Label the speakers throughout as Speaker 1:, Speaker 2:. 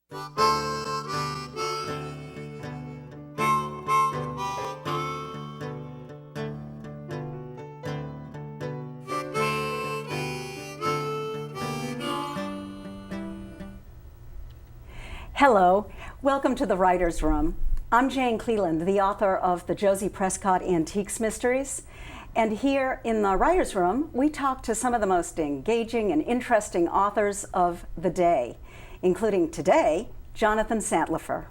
Speaker 1: Hello, welcome to the Writer's Room. I'm Jane Cleland, the author of the Josie Prescott Antiques Mysteries. And here in the Writer's Room, we talk to some of the most engaging and interesting authors of the day, including today, Jonathan Santlofer.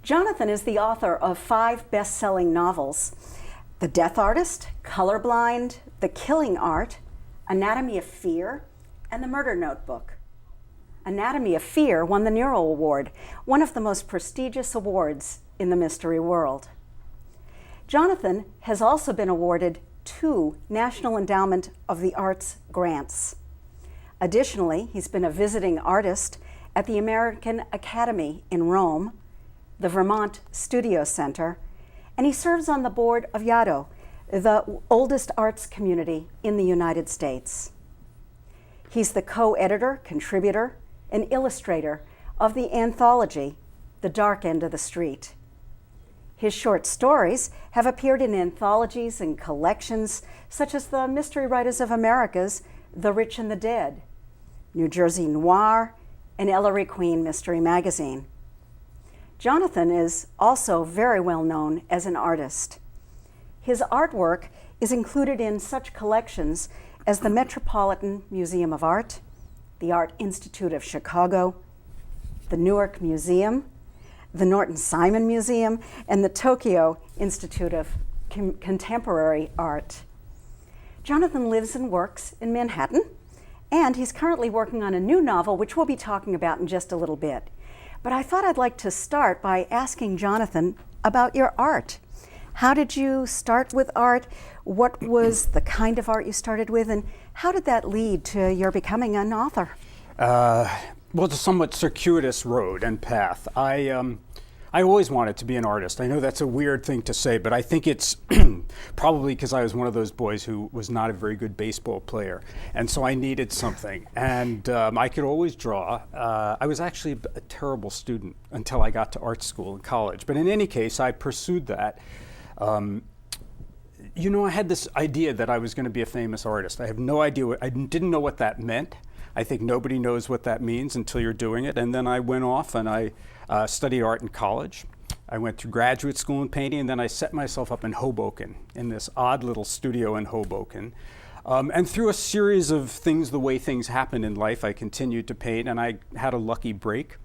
Speaker 1: Jonathan is the author of 5 best-selling novels: The Death Artist, Colorblind, The Killing Art, Anatomy of Fear, and The Murder Notebook. Anatomy of Fear won the Nero Award, one of the most prestigious awards in the mystery world. Jonathan has also been awarded 2 National Endowment of the Arts grants. Additionally, he's been a visiting artist at the American Academy in Rome, the Vermont Studio Center, and he serves on the board of Yaddo, the oldest arts community in the United States. He's the co-editor, contributor, and illustrator of the anthology, The Dark End of the Street. His short stories have appeared in anthologies and collections such as the Mystery Writers of America's The Rich and the Dead, New Jersey Noir, and Ellery Queen Mystery Magazine. Jonathan is also very well known as an artist. His artwork is included in such collections as the Metropolitan Museum of Art, the Art Institute of Chicago, the Newark Museum, the Norton Simon Museum, and the Tokyo Institute of Contemporary Art. Jonathan lives and works in Manhattan, and he's currently working on a new novel, which we'll be talking about in just a little bit. But I thought I'd like to start by asking Jonathan about your art. How did you start with art? What was the kind of art you started with, and how did that lead to your becoming an author?
Speaker 2: Well, it's a somewhat circuitous road and path. I always wanted to be an artist. I know that's a weird thing to say, but I think it's probably because I was one of those boys who was not a very good baseball player, and so I needed something. And I could always draw. I was actually a terrible student until I got to art school in college. But in any case, I pursued that. I had this idea that I was going to be a famous artist. I have no idea I didn't know what that meant. I think nobody knows what that means until you're doing it. And then I went off and I studied art in college. I went through graduate school in painting, and then I set myself up in Hoboken, in this odd little studio in Hoboken. And through a series of things, the way things happen in life, I continued to paint, and I had a lucky break.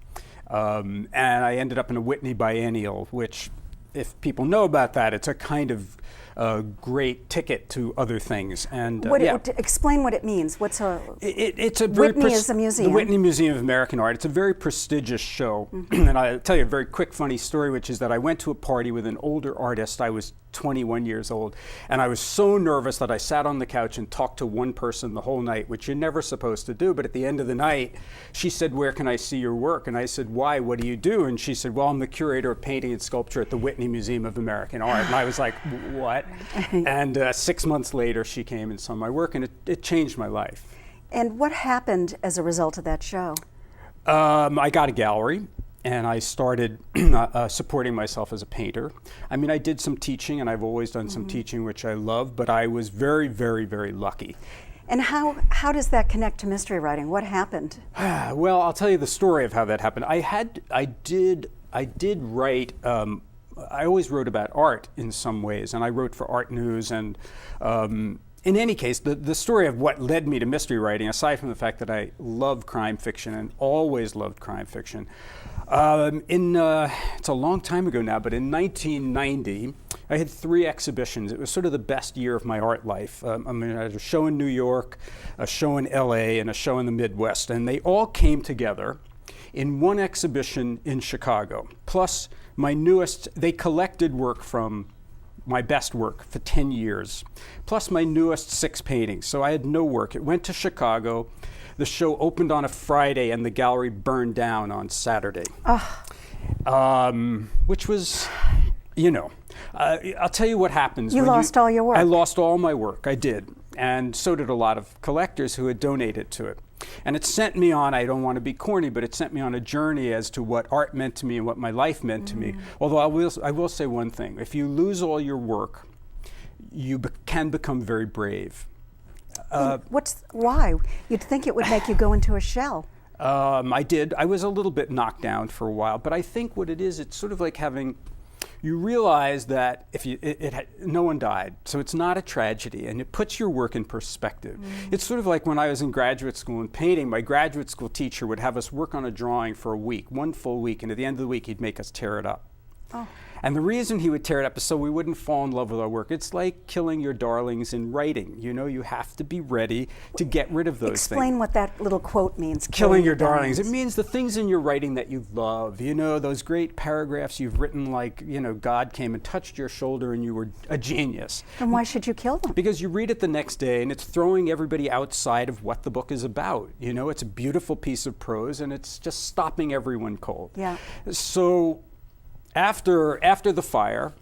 Speaker 2: And I ended up in a Whitney Biennial, which, if people know about that, it's a kind of great ticket to other things. And
Speaker 1: explain what it means.
Speaker 2: It's a
Speaker 1: Whitney is a museum.
Speaker 2: The Whitney Museum of American Art. It's a very prestigious show. Mm-hmm. And I'll tell you a very quick, funny story, which is that I went to a party with an older artist. I was 21 years old, and I was so nervous that I sat on the couch and talked to one person the whole night, which you're never supposed to do. But at the end of the night, she said, "Where can I see your work?" And I said, "Why? What do you do?" And she said, "Well, I'm the curator of painting and sculpture at the Whitney Museum of American Art." And I was like, "What?" And 6 months later, she came and saw my work, and it changed my life.
Speaker 1: And what happened as a result of that show?
Speaker 2: I got a gallery, and I started supporting myself as a painter. I mean, I did some teaching, and I've always done some teaching, which I love, but I was very, very, very lucky.
Speaker 1: And how does that connect to mystery writing? What happened?
Speaker 2: Well, I'll tell you the story of how that happened. I did write. I always wrote about art in some ways, and I wrote for Art News. And in any case, the story of what led me to mystery writing, aside from the fact that I love crime fiction and always loved crime fiction, it's a long time ago now, but in 1990, I had 3 exhibitions. It was sort of the best year of my art life. I had a show in New York, a show in LA, and a show in the Midwest, and they all came together in one exhibition in Chicago. Plus, my newest, they collected work from my best work for 10 years, plus my newest 6 paintings. So I had no work. It went to Chicago. The show opened on a Friday, and the gallery burned down on Saturday. Which was, I'll tell you what happens.
Speaker 1: You lost all your work.
Speaker 2: I lost all my work. I did. And so did a lot of collectors who had donated to it. And it sent me on, I don't want to be corny, but it sent me on a journey as to what art meant to me and what my life meant to me. Although I will say one thing, if you lose all your work, you can become very brave.
Speaker 1: Why? You'd think it would make you go into a shell.
Speaker 2: I did. I was a little bit knocked down for a while, but I think what it is, it's sort of like you realize that if no one died, so it's not a tragedy, and it puts your work in perspective. It's sort of like when I was in graduate school in painting, my graduate school teacher would have us work on a drawing for a week, one full week, and at the end of the week he'd make us tear it up. Oh. And the reason he would tear it up is so we wouldn't fall in love with our work. It's like killing your darlings in writing. You know, you have to be ready to get rid of those things.
Speaker 1: Explain what that little quote means.
Speaker 2: Killing your darlings. It means the things in your writing that you love. You know, those great paragraphs you've written, like, you know, God came and touched your shoulder and you were a genius.
Speaker 1: And why should you kill them?
Speaker 2: Because you read it the next day and it's throwing everybody outside of what the book is about. You know, it's a beautiful piece of prose and it's just stopping everyone cold.
Speaker 1: Yeah.
Speaker 2: So after the fire,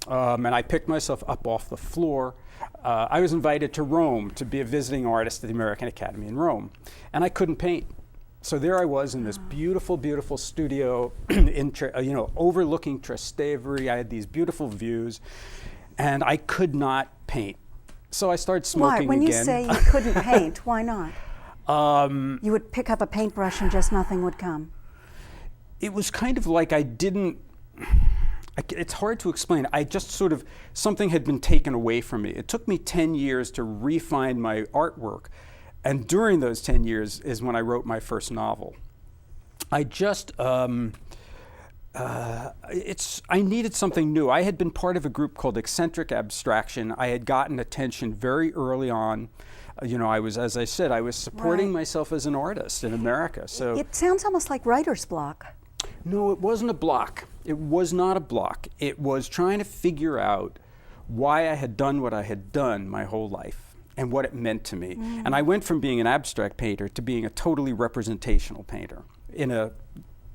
Speaker 2: and I picked myself up off the floor, I was invited to Rome to be a visiting artist at the American Academy in Rome, and I couldn't paint. So there I was in this beautiful, beautiful studio, overlooking Trastevere. I had these beautiful views, and I could not paint. So I started smoking again.
Speaker 1: Why? When you say you couldn't paint, why not? You would pick up a paintbrush and just nothing would come.
Speaker 2: It was kind of like it's hard to explain. I just sort of, something had been taken away from me. It took me 10 years to refine my artwork. And during those 10 years is when I wrote my first novel. I just, I needed something new. I had been part of a group called Eccentric Abstraction. I had gotten attention very early on. You know, as I said, I was supporting myself as an artist in America. So
Speaker 1: it sounds almost like writer's block.
Speaker 2: No, it wasn't a block. It was not a block. It was trying to figure out why I had done what I had done my whole life and what it meant to me. And I went from being an abstract painter to being a totally representational painter in a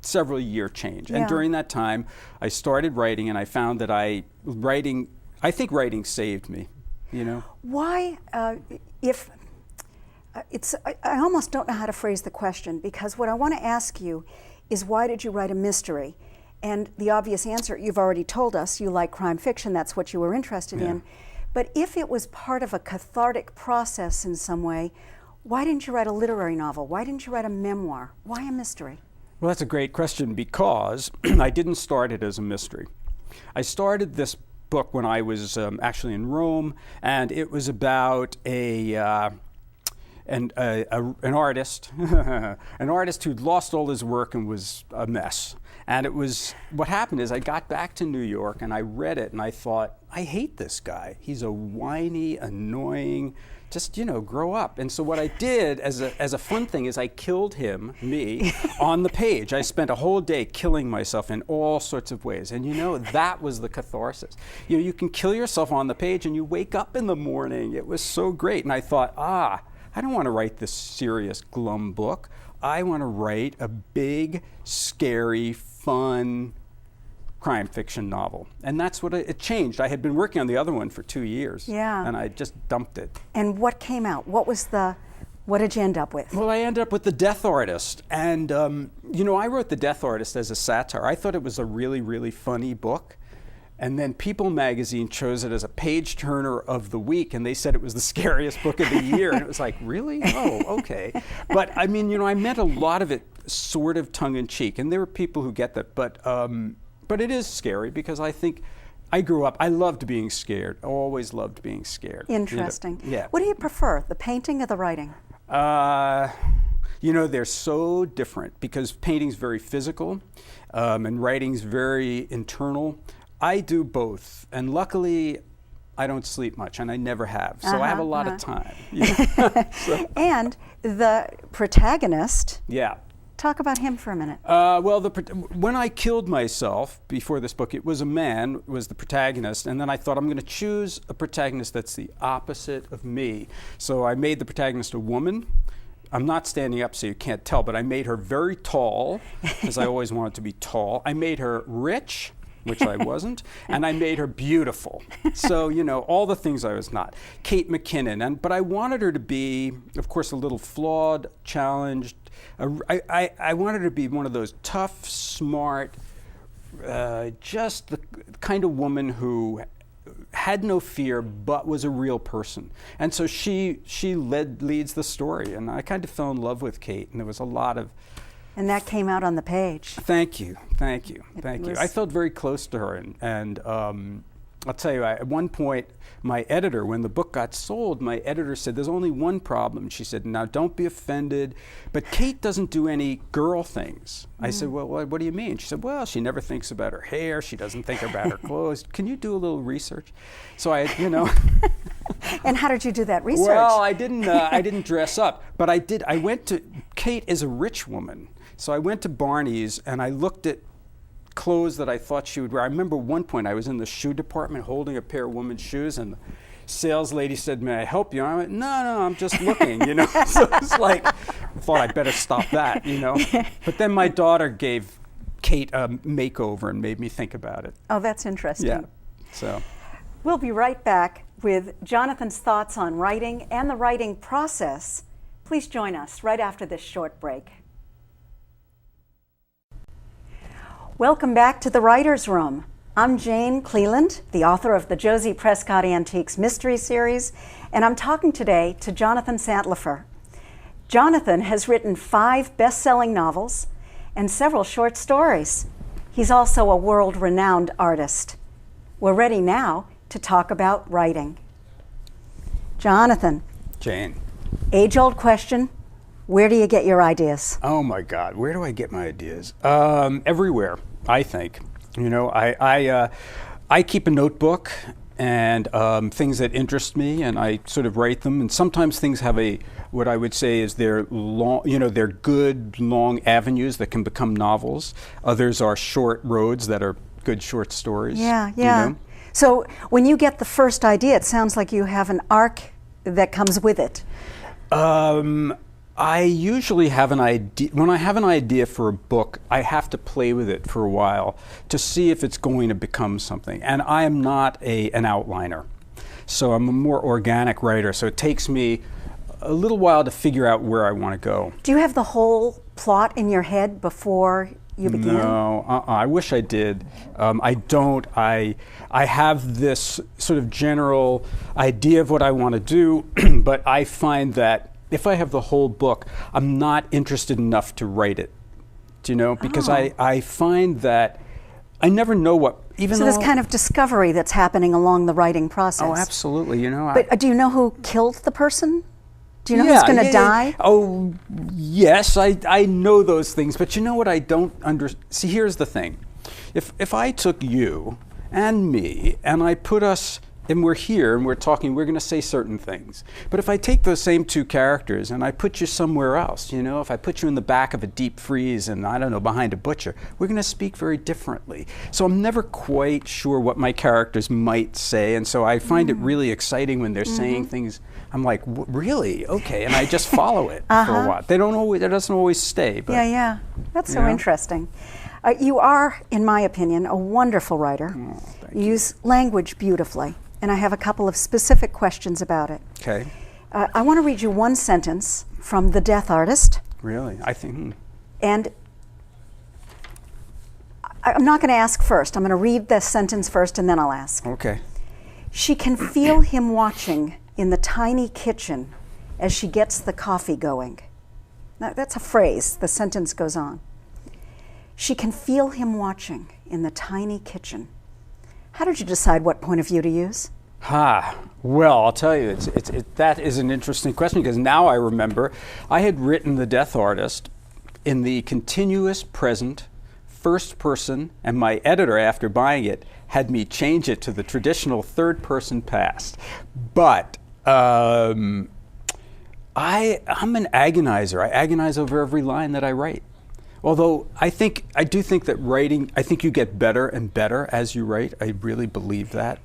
Speaker 2: several-year change.
Speaker 1: Yeah.
Speaker 2: And during that time, I started writing, and I found that I think writing saved me, you know?
Speaker 1: Why, I almost don't know how to phrase the question, because what I want to ask you is, why did you write a mystery? And the obvious answer, you've already told us, you like crime fiction, that's what you were interested in. But if it was part of a cathartic process in some way, why didn't you write a literary novel? Why didn't you write a memoir? Why a mystery?
Speaker 2: Well, that's a great question, because I didn't start it as a mystery. I started this book when I was actually in Rome, and it was about an artist, an artist who'd lost all his work and was a mess. And it was, what happened is I got back to New York and I read it and I thought, I hate this guy. He's a whiny, annoying, just, you know, grow up. And so what I did as a fun thing is I killed me, on the page. I spent a whole day killing myself in all sorts of ways. And you know, that was the catharsis. You know, you can kill yourself on the page and you wake up in the morning. It was so great. And I thought, I don't want to write this serious, glum book. I want to write a big, scary, fun crime fiction novel. And that's what it changed. I had been working on the other one for 2 years.
Speaker 1: Yeah.
Speaker 2: And I just dumped it.
Speaker 1: And what came out? What did you end up with?
Speaker 2: Well, I ended up with The Death Artist. And, you know, I wrote The Death Artist as a satire. I thought it was a really, really funny book. And then People magazine chose it as a page turner of the week, and they said it was the scariest book of the year. And it was like, really? Oh, okay. But I mean, you know, I meant a lot of it sort of tongue in cheek, and there were people who get that. But it is scary, because I think I grew up, I loved being scared. I always loved being scared.
Speaker 1: Interesting.
Speaker 2: You know? Yeah.
Speaker 1: What do you prefer, the painting or the writing?
Speaker 2: You know, they're so different, because painting's very physical, and writing's very internal. I do both, and luckily I don't sleep much, and I never have, so I have a lot of time. So.
Speaker 1: And the protagonist, talk about him for a minute.
Speaker 2: Well, when I killed myself before this book, it was a man, was the protagonist, and then I thought I'm going to choose a protagonist that's the opposite of me. So I made the protagonist a woman. I'm not standing up so you can't tell, but I made her very tall, because I always wanted to be tall. I made her rich. which I wasn't, and I made her beautiful. So, you know, all the things I was not. Kate McKinnon, but I wanted her to be, of course, a little flawed, challenged. I wanted her to be one of those tough, smart, just the kind of woman who had no fear but was a real person. And so she leads the story, and I kind of fell in love with Kate, and there was a lot of...
Speaker 1: And that came out on the page.
Speaker 2: Thank you. I felt very close to her, and I'll tell you, at one point, my editor, when the book got sold, my editor said, there's only one problem. She said, now don't be offended, but Kate doesn't do any girl things. I said, well, what do you mean? She said, well, she never thinks about her hair. She doesn't think about her clothes. Can you do a little research? So I, you know.
Speaker 1: And how did you do that research?
Speaker 2: Well, I didn't dress up, but I did. Kate is a rich woman. So I went to Barney's and I looked at clothes that I thought she would wear. I remember one point I was in the shoe department holding a pair of women's shoes, and the sales lady said, may I help you? I went, no, I'm just looking, you know. So it's like, I thought I'd better stop that, you know. But then my daughter gave Kate a makeover and made me think about it.
Speaker 1: Oh, that's interesting.
Speaker 2: Yeah, so.
Speaker 1: We'll be right back with Jonathan's thoughts on writing and the writing process. Please join us right after this short break. Welcome back to the Writer's Room. I'm Jane Cleland, the author of the Josie Prescott Antiques Mystery Series, and I'm talking today to Jonathan Santlofer. Jonathan has written 5 best-selling novels and several short stories. He's also a world-renowned artist. We're ready now to talk about writing. Jonathan.
Speaker 2: Jane. Age-old
Speaker 1: question. Where do you get your ideas?
Speaker 2: Oh my God, where do I get my ideas? Everywhere, I think. You know, I keep a notebook and things that interest me, and I sort of write them. And sometimes things have what I would say is they're long, you know, they're good long avenues that can become novels. Others are short roads that are good short stories.
Speaker 1: Yeah.
Speaker 2: You know?
Speaker 1: So when you get the first idea, it sounds like you have an arc that comes with it.
Speaker 2: I usually have an idea. When I have an idea for a book, I have to play with it for a while to see if it's going to become something. And I am not an outliner. So I'm a more organic writer. So it takes me a little while to figure out where I want to go.
Speaker 1: Do you have the whole plot in your head before you begin?
Speaker 2: No, I wish I did. I don't. I have this sort of general idea of what I want to do, but I find that if I have the whole book, I'm not interested enough to write it, do you know? Because I find that I never know what, even
Speaker 1: so there's kind of discovery that's happening along the writing process.
Speaker 2: Oh, absolutely, you know.
Speaker 1: But do you know who killed the person? Do you know who's going to die?
Speaker 2: Oh, yes, I know those things, but you know what I don't see, here's the thing. If I took you and me and I put us, and we're here and we're talking, we're going to say certain things. But if I take those same 2 characters and I put you somewhere else, you know, if I put you in the back of a deep freeze and, I don't know, behind a butcher, we're going to speak very differently. So I'm never quite sure what my characters might say, and so I find it really exciting when they're saying things. I'm like, really? Okay, and I just follow it for a while. It doesn't always stay. But,
Speaker 1: yeah. That's so interesting. You are, in my opinion, a wonderful writer.
Speaker 2: Oh,
Speaker 1: you use language beautifully. And I have a couple of specific questions about it.
Speaker 2: Okay.
Speaker 1: I want to read you one sentence from The Death Artist.
Speaker 2: Really? I think.
Speaker 1: And I'm not going to ask first. I'm going to read the sentence first and then I'll ask.
Speaker 2: Okay.
Speaker 1: She can feel him watching in the tiny kitchen as she gets the coffee going. Now, that's a phrase. The sentence goes on. She can feel him watching in the tiny kitchen. How did you decide what point of view to use?
Speaker 2: Well, I'll tell you, that is an interesting question, because now I remember I had written The Death Artist in the continuous present, first person, and my editor, after buying it, had me change it to the traditional third person past. But I'm an agonizer. I agonize over every line that I write. Although I do think that writing, I think you get better and better as you write. I really believe that.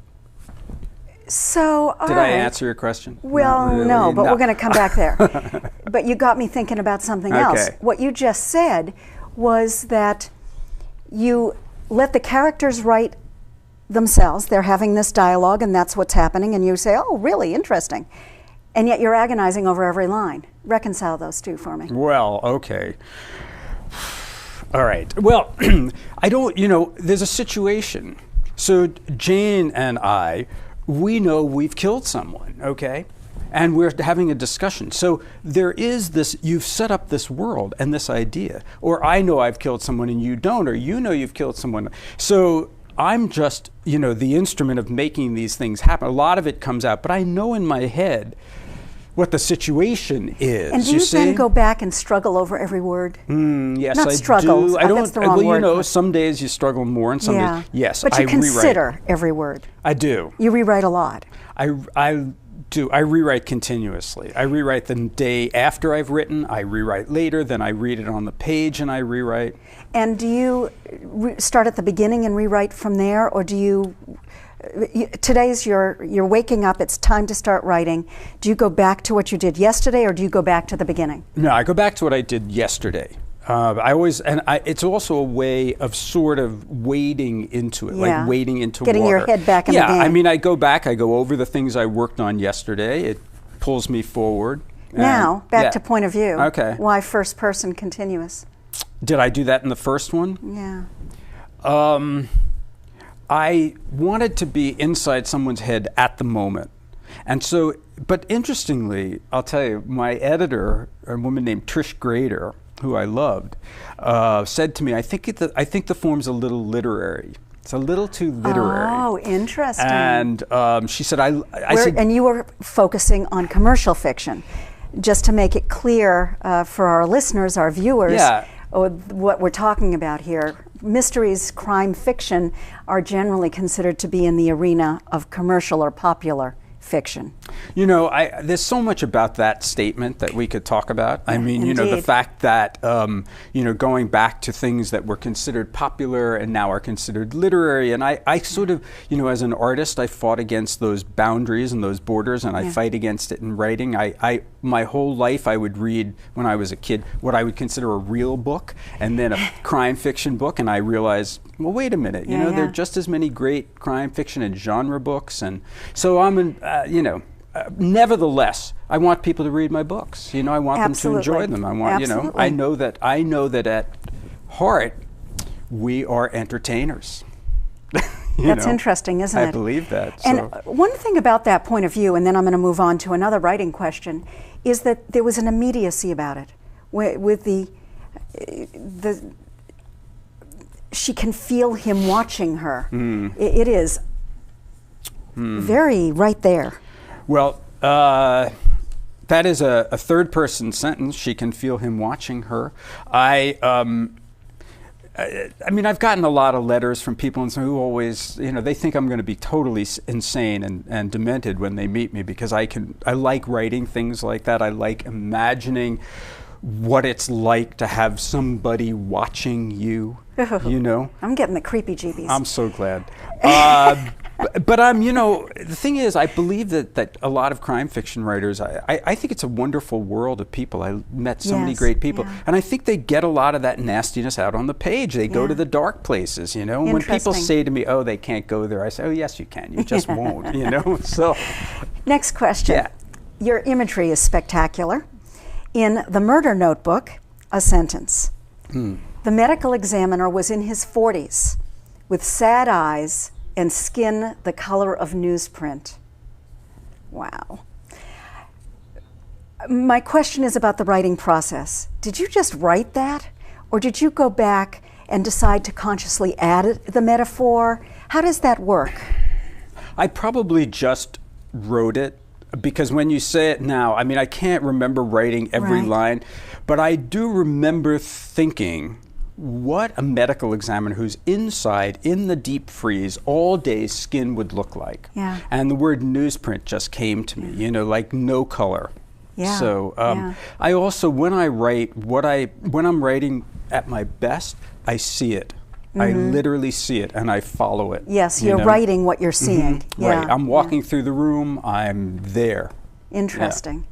Speaker 1: So,
Speaker 2: Did I answer your question?
Speaker 1: Well,
Speaker 2: really.
Speaker 1: No, but we're going to come back there. But you got me thinking about something else. What you just said was that you let the characters write themselves. They're having this dialogue, and that's what's happening, and you say, oh, really interesting. And yet you're agonizing over every line. Reconcile those two for me.
Speaker 2: Well, okay. All right. Well, I don't, there's a situation. So Jane and I, we know we've killed someone, okay? And we're having a discussion. So there is this, you've set up this world and this idea. Or I know I've killed someone and you don't, or you know you've killed someone. So I'm just, the instrument of making these things happen. A lot of it comes out, but I know in my head what the situation is.
Speaker 1: And do you then go back and struggle over every word?
Speaker 2: Yes,
Speaker 1: Not
Speaker 2: I
Speaker 1: struggle.
Speaker 2: do. I don't.
Speaker 1: That's the wrong word.
Speaker 2: Some days you struggle more, and some days, yes,
Speaker 1: but you
Speaker 2: I
Speaker 1: consider
Speaker 2: rewrite.
Speaker 1: every word.
Speaker 2: I do.
Speaker 1: You rewrite a lot.
Speaker 2: I do. I rewrite continuously. I rewrite the day after I've written. I rewrite later. Then I read it on the page and I rewrite. And
Speaker 1: do you start at the beginning and rewrite from there, or do you? Today's you're waking up, it's time to start writing. Do you go back to what you did yesterday, or do you go back to the beginning?
Speaker 2: No, I go back to what I did yesterday. It's also a way of sort of wading into it, like wading into
Speaker 1: getting
Speaker 2: water.
Speaker 1: Your head back in the game.
Speaker 2: Yeah, I mean, I go back, I go over the things I worked on yesterday. It pulls me forward.
Speaker 1: Now, back to point of view.
Speaker 2: Okay.
Speaker 1: Why first person continuous?
Speaker 2: Did I do that in the first one?
Speaker 1: Yeah.
Speaker 2: I wanted to be inside someone's head at the moment. And so, but interestingly, I'll tell you, my editor, a woman named Trish Grader, who I loved, said to me, I think the form's a little literary. It's a little too literary.
Speaker 1: Oh, interesting.
Speaker 2: And she said,
Speaker 1: and you were focusing on commercial fiction. Just to make it clear for our listeners, our viewers, what we're talking about here. Mysteries, crime fiction are generally considered to be in the arena of commercial or popular fiction.
Speaker 2: There's so much about that statement that we could talk about. I mean, the fact that, going back to things that were considered popular and now are considered literary. And I sort of, as an artist, I fought against those boundaries and those borders, and I fight against it in writing. My whole life I would read, when I was a kid, what I would consider a real book, and then a crime fiction book, and I realized, well, wait a minute, there are just as many great crime fiction and genre books, and so I'm nevertheless, I want people to read my books. I want them to enjoy them. I want, I know that at heart, we are entertainers.
Speaker 1: That's interesting, isn't it?
Speaker 2: I believe that.
Speaker 1: And one thing about that point of view, and then I'm going to move on to another writing question, is that there was an immediacy about it. With she can feel him watching her. It is very right there.
Speaker 2: Well, that is a third-person sentence. She can feel him watching her. I mean, I've gotten a lot of letters from people who always, they think I'm going to be totally insane and demented when they meet me, because I like writing things like that. I like imagining what it's like to have somebody watching you,
Speaker 1: I'm getting the creepy jeebies.
Speaker 2: I'm so glad. But the thing is, I believe that a lot of crime fiction writers, I think it's a wonderful world of people. I met so many great people. And I think they get a lot of that nastiness out on the page. They go to the dark places, When people say to me, oh, they can't go there, I say, oh, yes, you can. You just won't, So.
Speaker 1: Next question.
Speaker 2: Yeah.
Speaker 1: Your imagery is spectacular. In The Murder Notebook, a sentence. The medical examiner was in his 40s with sad eyes and skin the color of newsprint. Wow. My question is about the writing process. Did you just write that? Or did you go back and decide to consciously add the metaphor? How does that work?
Speaker 2: I probably just wrote it, because when you say it now, I mean, I can't remember writing every line, but I do remember thinking, what a medical examiner who's inside in the deep freeze all day skin would look like.
Speaker 1: Yeah.
Speaker 2: And the word newsprint just came to me, like no color.
Speaker 1: Yeah.
Speaker 2: So I also, when I write, when I'm writing at my best, I see it. I literally see it and I follow it.
Speaker 1: Yes, you're writing what you're seeing.
Speaker 2: Right. I'm walking through the room, I'm there.
Speaker 1: Interesting.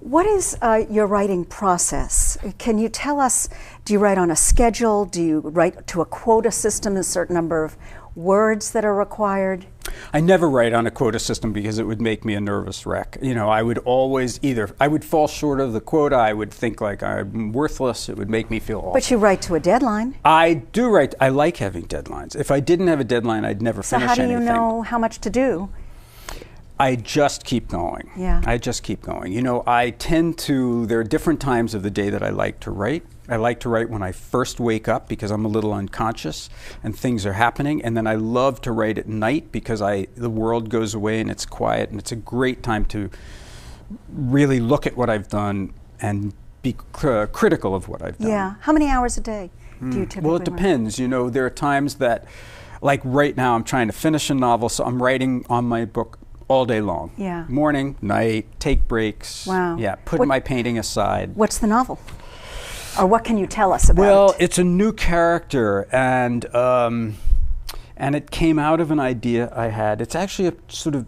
Speaker 1: What is your writing process? Can you tell us, do you write on a schedule? Do you write to a quota system, a certain number of words that are required?
Speaker 2: I never write on a quota system because it would make me a nervous wreck. You know, I would always I would fall short of the quota, I would think like I'm worthless, it would make me feel awful.
Speaker 1: But you write to a deadline.
Speaker 2: I do write, I like having deadlines. If I didn't have a deadline, I'd never finish anything.
Speaker 1: So how do you know how much to do?
Speaker 2: I just keep going.
Speaker 1: Yeah.
Speaker 2: I just keep going. You know, there are different times of the day that I like to write. I like to write when I first wake up because I'm a little unconscious and things are happening. And then I love to write at night because the world goes away and it's quiet, and it's a great time to really look at what I've done and be critical of what I've done.
Speaker 1: Yeah. How many hours a day do you typically
Speaker 2: Well, it depends. You know, there are times that, like right now, I'm trying to finish a novel, so I'm writing on my book all day long.
Speaker 1: Yeah.
Speaker 2: Morning, night, take breaks.
Speaker 1: Wow.
Speaker 2: Yeah, put my painting aside.
Speaker 1: What's the novel? Or what can you tell us about it?
Speaker 2: Well, it's a new character, and it came out of an idea I had. It's actually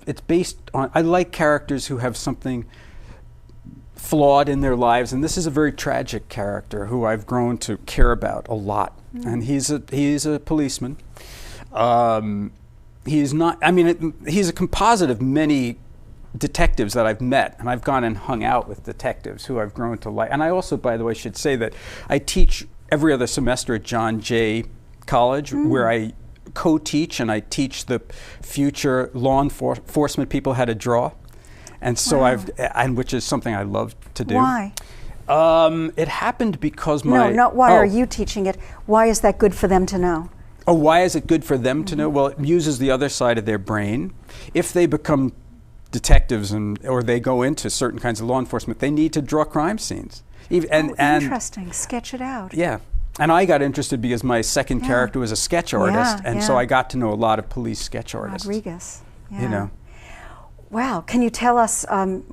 Speaker 2: it's based on, I like characters who have something flawed in their lives, and this is a very tragic character who I've grown to care about a lot. And he's a policeman. He's not, I mean, he's a composite of many detectives that I've met, and I've gone and hung out with detectives who I've grown to like. And I also, by the way, should say that I teach every other semester at John Jay College, where I co-teach, and I teach the future law enforcement people how to draw. And so which is something I love to do.
Speaker 1: Why?
Speaker 2: It happened because
Speaker 1: No, not why are you teaching it. Why is that good for them to know?
Speaker 2: Oh, why is it good for them to know? Well, it uses the other side of their brain. If they become detectives or they go into certain kinds of law enforcement, they need to draw crime scenes.
Speaker 1: Interesting. Sketch it out.
Speaker 2: Yeah. And I got interested because my second character was a sketch artist, and so I got to know a lot of police sketch artists.
Speaker 1: Rodriguez. Yeah.
Speaker 2: You know.
Speaker 1: Wow. Can you tell us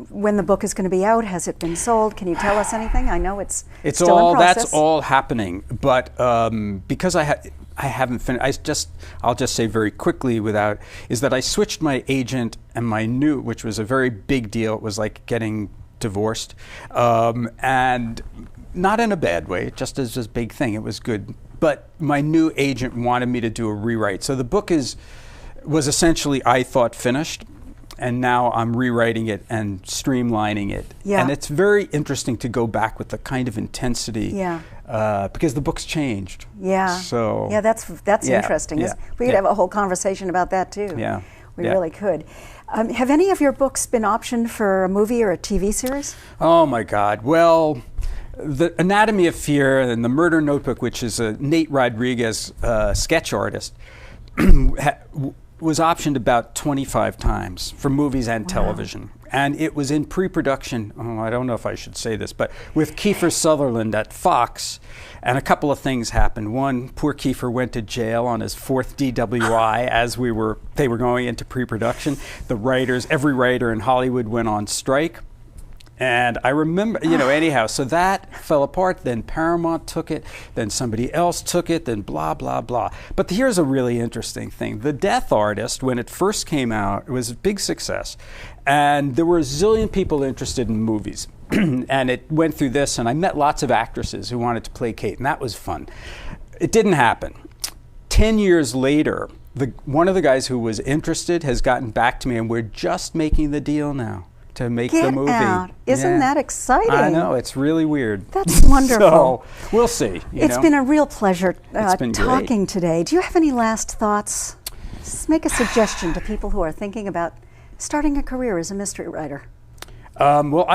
Speaker 1: when the book is going to be out? Has it been sold? Can you tell us anything? I know it's still in process.
Speaker 2: That's all happening, but because I haven't finished. I'll just say very quickly is that I switched my agent and which was a very big deal. It was like getting divorced, and not in a bad way, just as a big thing. It was good, but my new agent wanted me to do a rewrite. So the book was essentially, I thought, finished. And now I'm rewriting it and streamlining it. Yeah. And it's very interesting to go back with the kind of intensity. Yeah. Because the book's changed.
Speaker 1: Yeah.
Speaker 2: So.
Speaker 1: Yeah, that's interesting. Yeah. We could have a whole conversation about that too.
Speaker 2: Yeah.
Speaker 1: We really could. Have any of your books been optioned for a movie or a TV series?
Speaker 2: Oh my God. Well, The Anatomy of Fear and The Murder Notebook, which is a Nate Rodriguez sketch artist, was optioned about 25 times for movies and television. And it was in pre-production, I don't know if I should say this, but with Kiefer Sutherland at Fox, and a couple of things happened. One, poor Kiefer went to jail on his 4th DWI as they were going into pre-production. Every writer in Hollywood went on strike. And I remember, anyhow, so that fell apart. Then Paramount took it, then somebody else took it, then blah, blah, blah. But here's a really interesting thing. The Death Artist, when it first came out, it was a big success. And there were a zillion people interested in movies. And it went through this, and I met lots of actresses who wanted to play Kate, and that was fun. It didn't happen. 10 years later, one of the guys who was interested has gotten back to me, and we're just making the deal now to make the movie.
Speaker 1: Get out. Isn't that exciting?
Speaker 2: I know, it's really weird.
Speaker 1: That's wonderful.
Speaker 2: So, we'll see.
Speaker 1: It's been a real pleasure
Speaker 2: been
Speaker 1: talking today. Do you have any last thoughts? Just make a suggestion to people who are thinking about starting a career as a mystery writer.
Speaker 2: Well,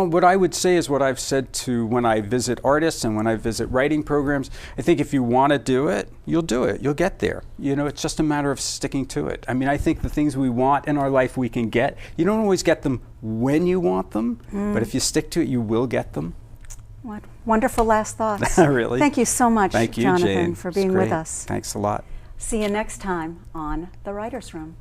Speaker 2: what I would say is what I've said to when I visit artists and when I visit writing programs. I think if you want to do it, you'll do it. You'll get there. It's just a matter of sticking to it. I mean, I think the things we want in our life we can get. You don't always get them when you want them, but if you stick to it, you will get them.
Speaker 1: What wonderful last thoughts.
Speaker 2: Really?
Speaker 1: Thank you so much,
Speaker 2: Thank you,
Speaker 1: Jonathan,
Speaker 2: Jane.
Speaker 1: for being with us.
Speaker 2: Thanks a lot.
Speaker 1: See you next time on The Writer's Room.